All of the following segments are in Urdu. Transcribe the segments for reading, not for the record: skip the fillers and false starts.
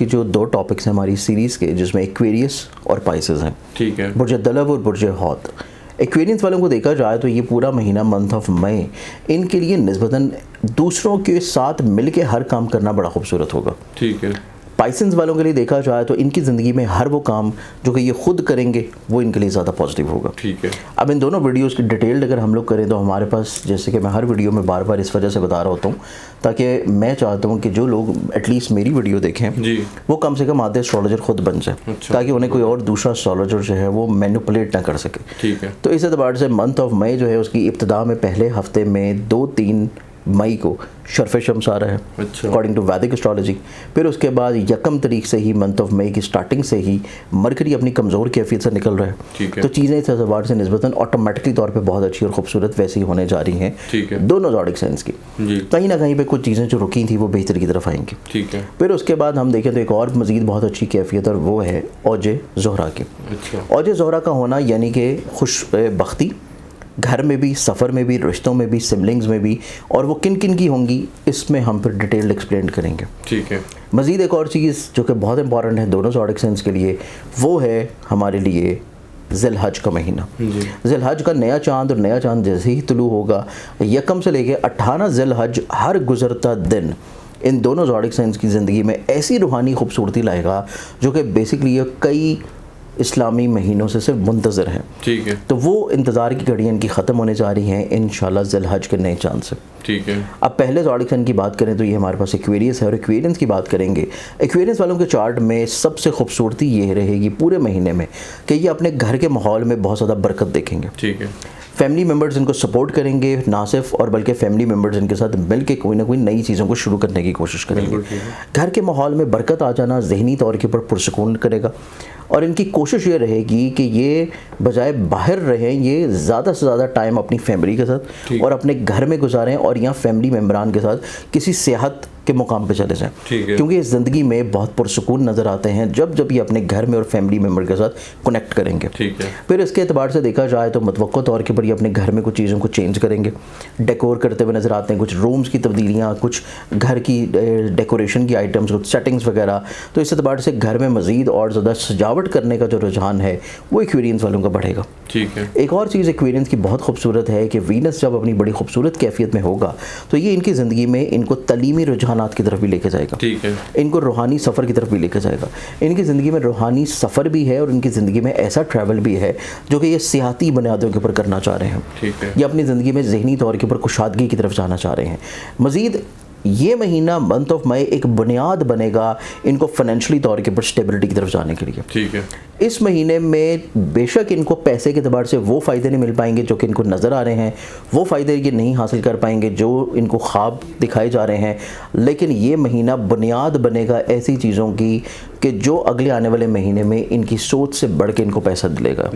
کی جو 2 ٹاپکس ہیں ہماری سیریز کے، جس میں ایکویریس اور پائسز ہیں، ٹھیک ہے، برج دلو اور برج حوت. ایکویرینس والوں کو دیکھا جائے تو یہ پورا مہینہ منتھ آف مئی ان کے لیے نسبتاً دوسروں کے ساتھ مل کے ہر کام کرنا بڑا خوبصورت ہوگا. ٹھیک ہے. پائسنز والوں کے لیے دیکھا جائے تو ان کی زندگی میں ہر وہ کام جو کہ یہ خود کریں گے وہ ان کے لیے زیادہ پازیٹیو ہوگا. ٹھیک ہے. اب ان دونوں ویڈیوز کی ڈیٹیلڈ اگر ہم لوگ کریں تو ہمارے پاس، جیسے کہ میں ہر ویڈیو میں بار بار اس وجہ سے بتا رہا ہوتا ہوں تاکہ میں چاہتا ہوں کہ جو لوگ ایٹ لیسٹ میری ویڈیو دیکھیں جی وہ کم سے کم آدھے اسٹرالوجر خود بن جائیں، تاکہ انہیں کوئی اور دوسرا اسٹرالوجر جو ہے وہ مینوپولیٹ نہ کر سکے. ٹھیک ہے. تو اس اعتبار سے منتھ آف مئی جو ہے اس کی ابتدا میں پہلے ہفتے میں 2-3 مئی کو شرف شمس آ رہا ہے اکارڈنگ ٹو ویدک اسٹرالوجی. پھر اس کے بعد 1 تاریخ سے ہی منتھ آف مئی کی سٹارٹنگ سے ہی مرکری اپنی کمزور کیفیت سے نکل رہا ہے. تو چیزیں اس اعتبار سے نسبتاً آٹومیٹکلی طور پہ بہت اچھی اور خوبصورت ویسی ہونے جا رہی ہیں دونوں زوڈک سائنس کی. کہیں نہ کہیں پہ کچھ چیزیں جو رکی تھیں وہ بہتر کی طرف آئیں گی. ٹھیک ہے. پھر اس کے بعد ہم دیکھیں تو ایک اور مزید بہت اچھی کیفیت اور وہ ہے اوج زہرہ کی. اوج زہرہ کا ہونا یعنی کہ خوش بختی گھر میں بھی، سفر میں بھی، رشتوں میں بھی، سبلنگز میں بھی، اور وہ کن کن کی ہوں گی اس میں ہم پھر ڈیٹیل ایکسپلین کریں گے. ٹھیک ہے. مزید ایک اور چیز جو کہ بہت امپورٹنٹ ہے دونوں زوڈک سائنس کے لیے وہ ہے ہمارے لیے ذی الحج کا مہینہ. ذی الحج کا نیا چاند، اور نیا چاند جیسے ہی طلوع ہوگا 1 سے لے کے 18 ذی الحج ہر گزرتا دن ان دونوں زوڈک سائنس کی زندگی میں ایسی روحانی خوبصورتی لائے گا جو کہ بیسکلی یہ کئی اسلامی مہینوں سے صرف منتظر ہیں. ٹھیک ہے. تو وہ انتظار کی گھڑیاں ان کی ختم ہونے جا رہی ہیں انشاءاللہ ذی الحج کے نئے چاند سے. ٹھیک ہے. اب پہلے زوڈک سائن کی بات کریں تو یہ ہمارے پاس ایکویرینس ہے، اور ایکویرینس کی بات کریں گے. ایکویرینس والوں کے چارٹ میں سب سے خوبصورتی یہ رہے گی پورے مہینے میں کہ یہ اپنے گھر کے ماحول میں بہت زیادہ برکت دیکھیں گے. ٹھیک ہے. فیملی ممبرز ان کو سپورٹ کریں گے نہ صرف، اور بلکہ فیملی ممبرز ان کے ساتھ مل کے کوئی نہ کوئی نئی چیزوں کو شروع کرنے کی کوشش کریں گے. گھر کے ماحول میں برکت آ جانا ذہنی طور کے اوپر پرسکون کرے گا، اور ان کی کوشش یہ رہے گی کہ یہ بجائے باہر رہیں یہ زیادہ سے زیادہ ٹائم اپنی فیملی کے ساتھ اور اپنے گھر میں گزاریں، اور یہاں فیملی ممبران کے ساتھ کسی سیاحت کے مقام پہ چلے جائیں، کیونکہ اس زندگی میں بہت پرسکون نظر آتے ہیں جب جب یہ اپنے گھر میں اور فیملی ممبر کے ساتھ کنیکٹ کریں گے. پھر اس کے اعتبار سے دیکھا جائے تو متوقع طور کے اوپر یہ اپنے گھر میں کچھ چیزوں کو چینج کریں گے، ڈیکور کرتے ہوئے نظر آتے ہیں، کچھ رومز کی تبدیلیاں، کچھ گھر کی ڈیکوریشن کی آئٹمز، کچھ سیٹنگز وغیرہ. تو اس اعتبار سے گھر میں مزید اور زیادہ سجاوٹ کرنے کا جو رجحان ہے وہ ایکویرینس والوں کا بڑھے گا. ٹھیک ہے. ایک اور چیز ایکویرینس کی بہت خوبصورت ہے کہ وینس جب اپنی بڑی خوبصورت کیفیت میں ہوگا تو یہ ان کی زندگی میں ان کو تعلیمی رجحانات کی طرف بھی لے کے جائے گا. ٹھیک ہے. ان کو روحانی سفر کی طرف بھی لے کے جائے گا. ان کی زندگی میں روحانی سفر بھی ہے، اور ان کی زندگی میں ایسا ٹریول بھی ہے جو کہ یہ سیاحتی بنیادوں کے اوپر کرنا چاہ رہے ہیں. ٹھیک ہے. یہ اپنی زندگی میں ذہنی طور کے اوپر کشادگی کی طرف جانا چاہ رہے ہیں. مزید یہ مہینہ منتھ آف مئی ایک بنیاد بنے گا ان کو فائنینشلی طور کے اوپر اسٹیبلٹی کی طرف جانے کے لیے. ٹھیک ہے. اس مہینے میں بے شک ان کو پیسے کے اعتبار سے وہ فائدے نہیں مل پائیں گے جو کہ ان کو نظر آ رہے ہیں، وہ فائدے یہ نہیں حاصل کر پائیں گے جو ان کو خواب دکھائے جا رہے ہیں، لیکن یہ مہینہ بنیاد بنے گا ایسی چیزوں کی کہ جو اگلے آنے والے مہینے میں ان کی سوچ سے بڑھ کے ان کو پیسہ دلے گا.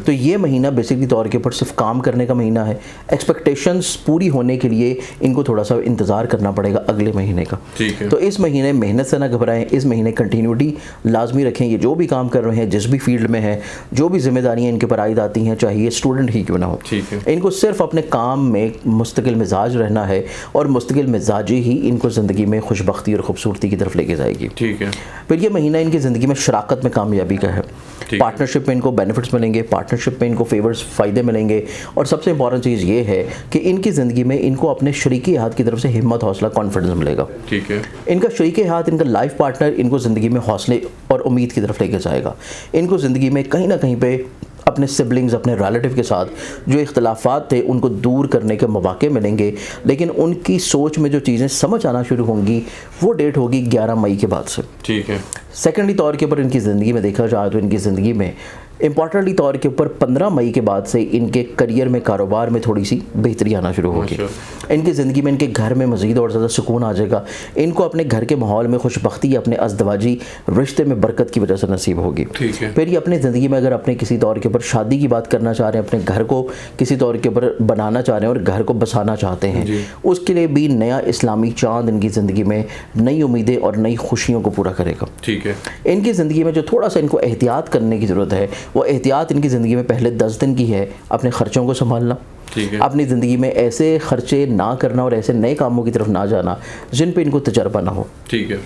تو یہ مہینہ بیسکلی طور کے اوپر صرف کام کرنے کا مہینہ ہے. ایکسپیکٹیشنز پوری ہونے کے لیے ان کو تھوڑا سا انتظار کرنا پڑے گا اگلے مہینے کا. تو اس مہینے محنت سے نہ گھبرائیں، اس مہینے کنٹینیوٹی لازمی رکھیں. یہ جو بھی کام کر رہے ہیں، جس بھی فیلڈ میں ہیں، جو بھی ذمہ داریاں ان کے پر عائد آتی ہیں، چاہے یہ اسٹوڈنٹ ہی کیوں نہ ہو، ان کو صرف اپنے کام میں مستقل مزاج رہنا ہے، اور مستقل مزاجی ہی ان کو زندگی میں خوشبختی اور خوبصورتی کی طرف لے کے جائے گی. ٹھیک ہے. پھر یہ مہینہ ان کی زندگی میں شراکت میں کامیابی کا ہے. پارٹنرشپ میں ان کو بینیفٹس ملیں گے، پارٹنرشپ میں ان کو فیورز فائدے ملیں گے، اور سب سے امپورٹنٹ چیز یہ ہے کہ ان کی زندگی میں ان کو اپنے شریک ہاتھ کی طرف سے ہمت، حوصلہ، کانفیڈنس ملے گا. ٹھیک ہے. ان کا شریک ہاتھ، ان کا لائف پارٹنر ان کو زندگی میں حوصلے اور امید کی طرف لے کے جائے گا. ان کو زندگی میں کہیں نہ کہیں پہ اپنے سبلنگز، اپنے ریلیٹیو کے ساتھ جو اختلافات تھے ان کو دور کرنے کے مواقع ملیں گے، لیکن ان کی سوچ میں جو چیزیں سمجھ آنا شروع ہوں گی وہ ڈیٹ ہوگی 11 مئی کے بعد سے. ٹھیک ہے. سیکنڈلی طور کے اوپر ان کی زندگی میں دیکھا جائے تو ان کی زندگی میں امپورٹنٹلی طور کے اوپر 15 مئی کے بعد سے ان کے کریئر میں، کاروبار میں تھوڑی سی بہتری آنا شروع ہوگی. ان کی زندگی میں، ان کے گھر میں مزید اور زیادہ سکون آ جائے گا. ان کو اپنے گھر کے ماحول میں خوشبختی، اپنے ازدواجی رشتے میں برکت کی وجہ سے نصیب ہوگی. پھر یہ اپنے زندگی میں اگر اپنے کسی طور کے اوپر شادی کی بات کرنا چاہ رہے ہیں، اپنے گھر کو کسی طور کے اوپر بنانا چاہ رہے ہیں اور گھر کو بسانا چاہتے ہیں، اس کے لیے بھی نیا اسلامی چاند ان کی زندگی میں نئی امیدیں اور نئی خوشیوں کو پورا کرے گا. ٹھیک ہے. ان کی زندگی میں جو تھوڑا سا ان کو احتیاط کرنے کی ضرورت ہے، وہ احتیاط ان کی زندگی میں پہلے 10 دن کی ہے. اپنے خرچوں کو سنبھالنا، اپنی زندگی میں ایسے خرچے نہ کرنا اور ایسے نئے کاموں کی طرف نہ جانا جن پہ ان کو تجربہ نہ ہو. ٹھیک ہے.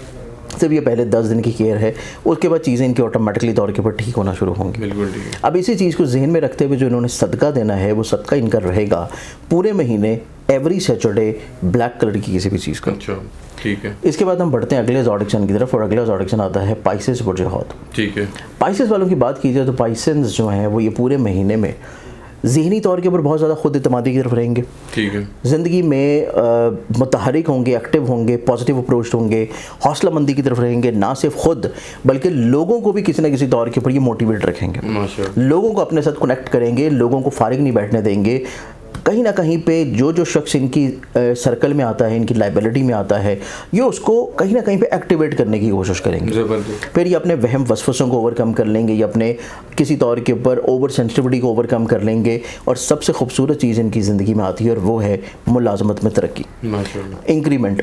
صرف یہ پہلے 10 دن کی کیئر ہے, اس کے بعد چیزیں ان کی آٹومیٹکلی طور کے اوپر ٹھیک ہونا شروع ہوں گی. بالکل ٹھیک ہے. اب اسی چیز کو ذہن میں رکھتے ہوئے جو انہوں نے صدقہ دینا ہے وہ صدقہ ان کا رہے گا پورے مہینے ایوری سیٹرڈے بلیک کلر کی کسی بھی چیز کا. اچھا ٹھیک ہے. اس کے بعد ہم بڑھتے ہیں اگلے زوڈک سائن کی طرف, اور اگلا زوڈک سائن آتا ہے پائسس برج حوت. ٹھیک ہے. پائسس والوں کی بات کی جائے تو پائسنز جو ہیں وہ یہ پورے مہینے میں ذہنی طور کے اوپر بہت زیادہ خود اعتمادی کی طرف رہیں گے. ٹھیک ہے. زندگی میں متحرک ہوں گے, ایکٹیو ہوں گے, پازیٹیو اپروچ ہوں گے, حوصلہ مندی کی طرف رہیں گے, نہ صرف خود بلکہ لوگوں کو بھی کسی نہ کسی طور کے اوپر یہ موٹیویٹ رکھیں گے, لوگوں کو اپنے ساتھ کنیکٹ کریں گے, لوگوں کو فارغ نہیں بیٹھنے دیں گے. کہیں نہ کہیں پہ جو شخص ان کی سرکل میں آتا ہے, ان کی لائبلٹی میں آتا ہے, یہ اس کو کہیں نہ کہیں پہ ایکٹیویٹ کرنے کی کوشش کریں گے. پھر یہ اپنے وہم وسوسوں کو اوور کم کر لیں گے, یہ اپنے کسی طور کے اوپر اوور سینسٹیوٹی کو اوور کم کر لیں گے, اور سب سے خوبصورت چیز ان کی زندگی میں آتی ہے اور وہ ہے ملازمت میں ترقی, انکریمنٹ,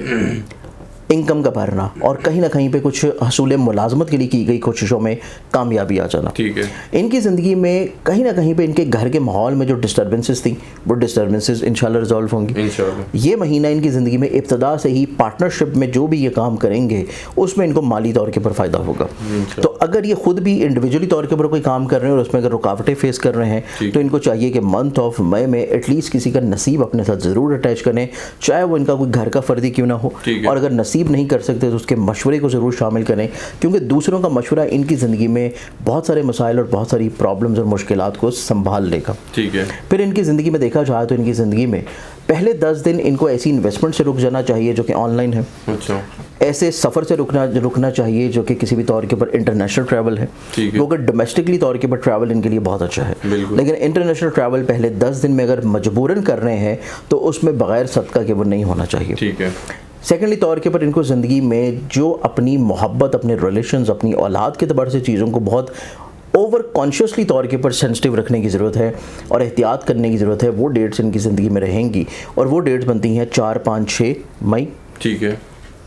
انکم کا بڑھنا, اور کہیں نہ کہیں پہ کچھ حصول ملازمت کے لیے کی گئی کوششوں میں کامیابی آ جانا. ٹھیک ہے. ان کی زندگی میں کہیں نہ کہیں پہ ان کے گھر کے ماحول میں جو ڈسٹربنسز تھیں وہ ڈسٹربنسز انشاءاللہ ریزالو ہوں گی. یہ مہینہ ان کی زندگی میں ابتدا سے ہی پارٹنرشپ میں جو بھی یہ کام کریں گے اس میں ان کو مالی طور کے اوپر فائدہ ہوگا. تو اگر یہ خود بھی انڈیویجولی طور کے اوپر کوئی کام کر رہے ہیں اور اس میں اگر رکاوٹیں فیس کر رہے ہیں تو ان کو چاہیے کہ منتھ آف مئی میں ایٹ لیسٹ کسی کا نصیب اپنے ساتھ ضرور اٹیچ کریں, چاہے وہ ان کا کوئی گھر کا فردی کیوں نہ ہو, اور اگر نصیب نہیں کر سکتے اس کے مشورے کو ضرور شامل کریں, کیونکہ دوسروں کا مشورہ ان کی زندگی میں بہت سارے مسائل اور بہت ساری پرابلمز اور مشکلات کو سنبھال لے گا. ٹھیک ہے. پھر ان کی زندگی میں دیکھا جائے تو ان کی زندگی میں پہلے 10 دن ان کو ایسی انویسٹمنٹ سے رک جانا چاہیے جو کہ آن لائن ہے. اچھا. ایسے سفر سے رکنا چاہیے جو کہ کسی بھی طور کے اوپر انٹرنیشنل ٹریول ہے, کیونکہ ڈومیسٹکلی طور کے اوپر ٹریول ان کے لیے بہت اچھا ہے, لیکن انٹرنیشنل ٹریول پہلے 10 دن میں اگر مجبوراً کر رہے ہیں تو اس میں بغیر صدقہ کے وہ نہیں ہونا چاہیے. ٹھیک ہے. سیکنڈلی طور کے اوپر ان کو زندگی میں جو اپنی محبت, اپنے ریلیشنز, اپنی اولاد کے اعتبار سے چیزوں کو بہت اوور کانشیسلی طور کے اوپر سینسٹیو رکھنے کی ضرورت ہے اور احتیاط کرنے کی ضرورت ہے, وہ ڈیٹس ان کی زندگی میں رہیں گی, اور وہ ڈیٹس بنتی ہیں 4, 5, 6 مئی. ٹھیک ہے.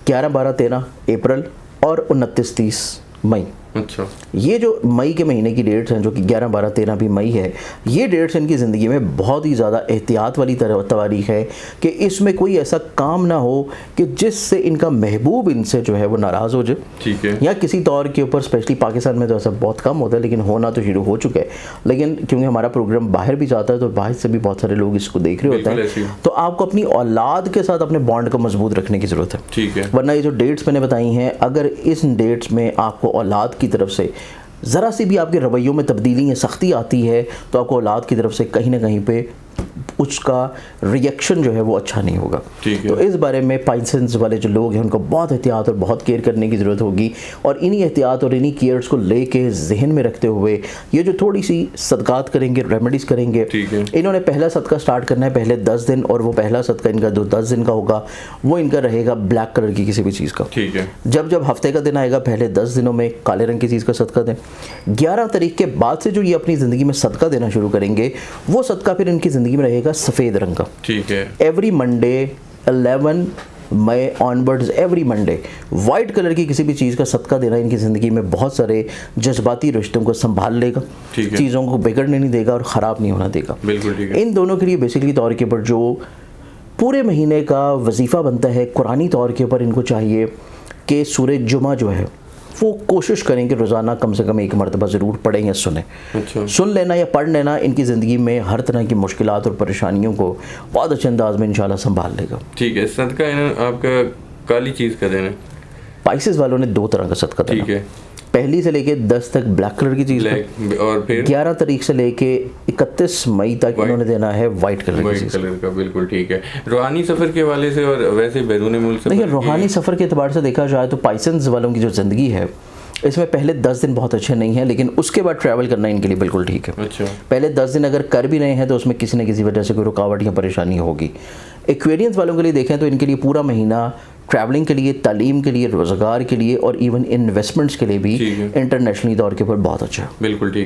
11, 12, 13 اپریل اور 29, 30 مئی. اچھا. یہ جو مئی کے مہینے کی ڈیٹس ہیں جو کہ 11, 12, 13 بھی مئی ہے, یہ ڈیٹس ان کی زندگی میں بہت ہی زیادہ احتیاط والی تواریخ ہے کہ اس میں کوئی ایسا کام نہ ہو کہ جس سے ان کا محبوب ان سے جو ہے وہ ناراض ہو جائے. ٹھیک ہے. یا کسی طور کے اوپر, اسپیشلی پاکستان میں تو ایسا بہت کم ہوتا ہے لیکن ہونا تو شروع ہو چکا ہے, لیکن کیونکہ ہمارا پروگرام باہر بھی جاتا ہے تو باہر سے بھی بہت سارے لوگ اس کو دیکھ رہے ہوتے ہیں, تو آپ کو اپنی اولاد کے ساتھ اپنے بانڈ کو مضبوط رکھنے کی ضرورت ہے. ٹھیک ہے. ورنہ یہ جو ڈیٹس میں نے بتائی ہیں, اگر اس ڈیٹس میں آپ کو اولاد کی طرف سے ذرا سی بھی آپ کے رویوں میں تبدیلی یا سختی آتی ہے تو آپ کو اولاد کی طرف سے کہیں نہ کہیں پہ اس کا ریئیکشن جو ہے وہ اچھا نہیں ہوگا. تو اس بارے میں پائسنز والے جو لوگ ہیں ان کو بہت احتیاط اور بہت کیئر کرنے کی ضرورت ہوگی, اور انہی احتیاط اور انہی کیئرز کو لے کے ذہن میں رکھتے ہوئے یہ جو تھوڑی سی صدقات کریں گے, ریمیڈیز کریں گے. انہوں نے پہلا صدقہ سٹارٹ کرنا ہے پہلے 10 دن, اور وہ پہلا صدقہ ان کا جو 10 دن کا ہوگا وہ ان کا رہے گا بلیک کلر کی کسی بھی چیز کا. ٹھیک ہے. جب ہفتے کا دن آئے گا پہلے 10 دنوں میں کالے رنگ کی چیز کا صدقہ دیں. 11 تاریخ کے بعد سے جو یہ اپنی زندگی میں صدقہ دینا شروع کریں گے وہ صدقہ پھر ان کی زندگی میں رہے گا سفید رنگ کا. ٹھیک ہے. Every Monday 11 May onwards, every Monday white colour کی کسی بھی چیز کا صدقہ دینا ان کی زندگی میں بہت سارے جذباتی رشتوں کو سنبھال لے گا, چیزوں کو بگڑنے نہیں دے گا اور خراب نہیں ہونا دے گا. بالکل ٹھیک ہے. ان دونوں کے لیے بیسکلی طور کے اوپر جو پورے مہینے کا وظیفہ بنتا ہے قرآنی طور کے اوپر, ان کو چاہیے کہ سورہ جمعہ جو ہے وہ کوشش کریں کہ روزانہ کم سے کم 1 مرتبہ ضرور پڑھیں یا سنیں. سن لینا یا پڑھ لینا ان کی زندگی میں ہر طرح کی مشکلات اور پریشانیوں کو بہت اچھے انداز میں انشاءاللہ سنبھال لے گا. ٹھیک ہے. صدقہ آپ کا کالی چیز کا دینا. پائسس والوں نے 2 طرح کا صدقہ دینا. ٹھیک ہے. پہلی سے لے کے 10 تک بلیک کلر کی چیز, اور پھر 11 تاریخ سے لے کے 31 مئی تک انہوں نے دینا ہے وائٹ کلر کی چیز کا. بالکل ٹھیک ہے. روحانی سفر کے حوالے سے اور ویسے بیرون ملک سے, دیکھیں روحانی سفر کے اعتبار سے دیکھا جائے تو پائسنز والوں کی جو زندگی ہے اس میں پہلے 10 دن بہت اچھے نہیں ہیں, لیکن اس کے بعد ٹریول کرنا ان کے لیے بالکل ٹھیک ہے. اچھا. پہلے 10 دن اگر کر بھی رہے ہیں تو اس میں کسی نہ کسی وجہ سے کوئی رکاوٹ یا پریشانی ہوگی. ایکویرینس والوں کے لیے دیکھیں تو ان کے لیے پورا مہینہ ٹریولنگ کے لیے, تعلیم کے لیے, روزگار کے لیے اور ایون انویسٹمنٹس کے لیے بھی انٹرنیشنلی طور کے اوپر بہت اچھا ہے. بالکل ٹھیک.